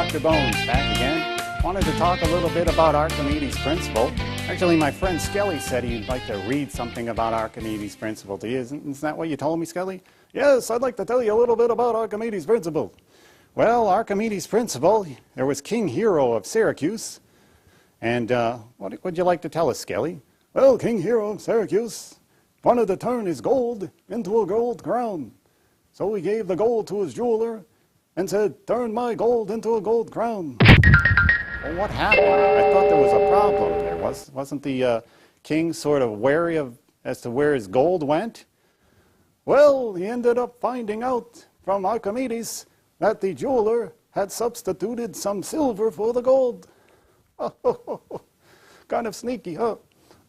Dr. Bones back again. Wanted to talk a little bit about Archimedes' principle. Actually, my friend Skelly said he'd like to read something about Archimedes' principle to you. Isn't that what you told me, Skelly? Yes, I'd like to tell you a little bit about Archimedes' principle. Well, Archimedes' principle, there was King Hero of Syracuse. And what would you like to tell us, Skelly? Well, King Hero of Syracuse wanted to turn his gold into a gold crown. So he gave the gold to his jeweler and said, "Turn my gold into a gold crown." Well, what happened? I thought there was a problem there. Wasn't the king sort of wary as to where his gold went? Well, he ended up finding out from Archimedes that the jeweler had substituted some silver for the gold. Kind of sneaky, huh?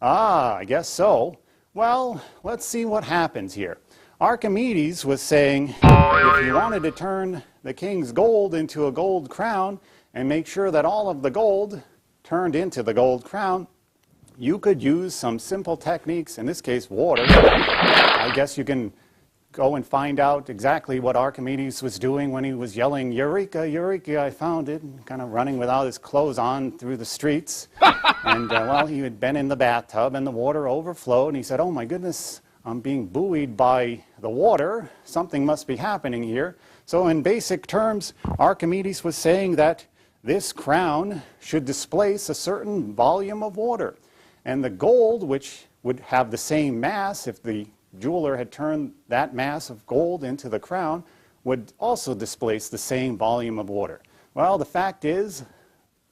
Ah, I guess so. Well, let's see what happens here. Archimedes was saying if you wanted to turn the king's gold into a gold crown and make sure that all of the gold turned into the gold crown, you could use some simple techniques, in this case water. I guess you can go and find out exactly what Archimedes was doing when he was yelling, "Eureka, Eureka, I found it," and kind of running without his clothes on through the streets. And well, he had been in the bathtub and the water overflowed, and he said, "Oh my goodness, I'm being buoyed by the water. Something must be happening here." So in basic terms, Archimedes was saying that this crown should displace a certain volume of water. And the gold, which would have the same mass if the jeweler had turned that mass of gold into the crown, would also displace the same volume of water. Well, the fact is,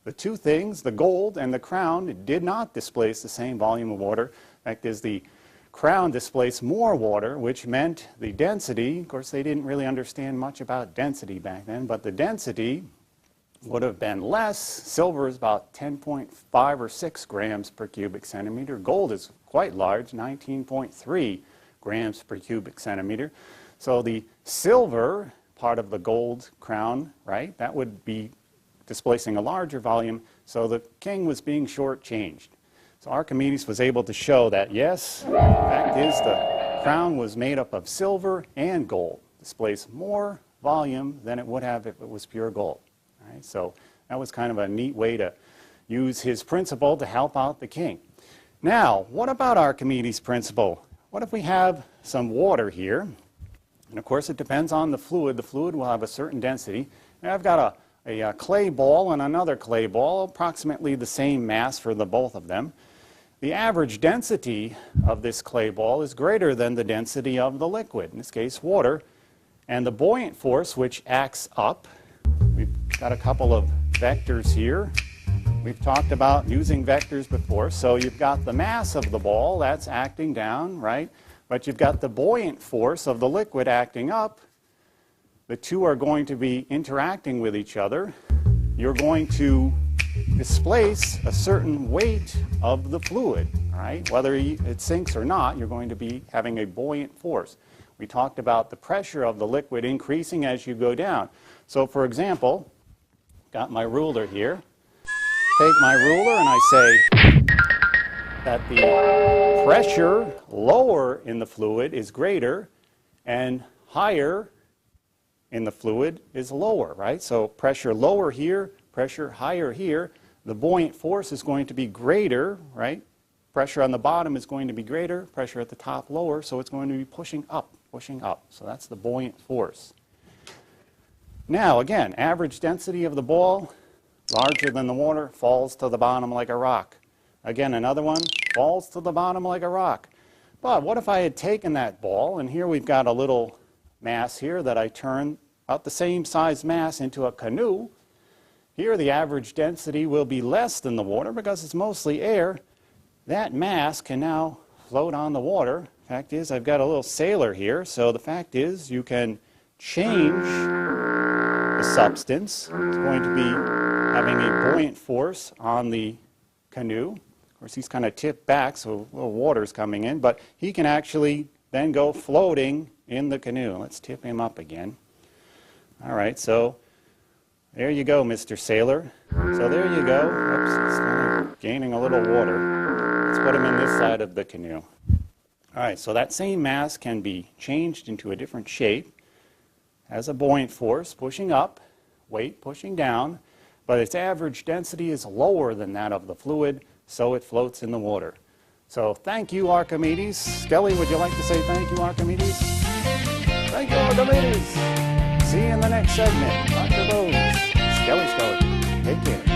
the two things, the gold and the crown, did not displace the same volume of water. The fact is, the crown displaced more water, which meant the density, of course they didn't really understand much about density back then, but the density would have been less. Silver is about 10.5 or 6 grams per cubic centimeter. Gold is quite large, 19.3 grams per cubic centimeter. So the silver part of the gold crown, right, that would be displacing a larger volume, so the king was being shortchanged. So Archimedes was able to show that, yes, the fact is the crown was made up of silver and gold, displaced more volume than it would have if it was pure gold. All right, so that was kind of a neat way to use his principle to help out the king. Now, what about Archimedes' principle? What if we have some water here? And of course, it depends on the fluid. The fluid will have a certain density. And I've got a clay ball and another clay ball, approximately the same mass for the both of them. The average density of this clay ball is greater than the density of the liquid, in this case water. And the buoyant force, which acts up, we've got a couple of vectors here. We've talked about using vectors before. So you've got the mass of the ball, that's acting down, right? But you've got the buoyant force of the liquid acting up. The two are going to be interacting with each other. You're going to displace a certain weight of the fluid, right? Whether it sinks or not, you're going to be having a buoyant force. We talked about the pressure of the liquid increasing as you go down. So for example, got my ruler here. Take my ruler and I say that the pressure lower in the fluid is greater and higher in the fluid is lower, right? So pressure lower here, pressure higher here. The buoyant force is going to be greater, right? Pressure on the bottom is going to be greater, pressure at the top lower, so it's going to be pushing up, pushing up. So that's the buoyant force. Now, again, average density of the ball, larger than the water, falls to the bottom like a rock. Again, another one, falls to the bottom like a rock. But what if I had taken that ball, and here we've got a little mass here that I turn about the same size mass into a canoe. Here the average density will be less than the water because it's mostly air. That mass can now float on the water. Fact is, I've got a little sailor here, so the fact is you can change the substance. It's going to be having a buoyant force on the canoe. Of course, he's kind of tipped back, so a little water's coming in, but he can actually then go floating in the canoe. Let's tip him up again. All right, so there you go, Mr. Sailor. So there you go. Oops, it's kind of gaining a little water. Let's put him in this side of the canoe. All right, so that same mass can be changed into a different shape. Has a buoyant force pushing up, weight pushing down. but its average density is lower than that of the fluid, so it floats in the water. So thank you, Archimedes. Skelly, would you like to say thank you, Archimedes? Thank you, Archimedes. See you in the next segment. Dr. Bose, Skelly. Take care.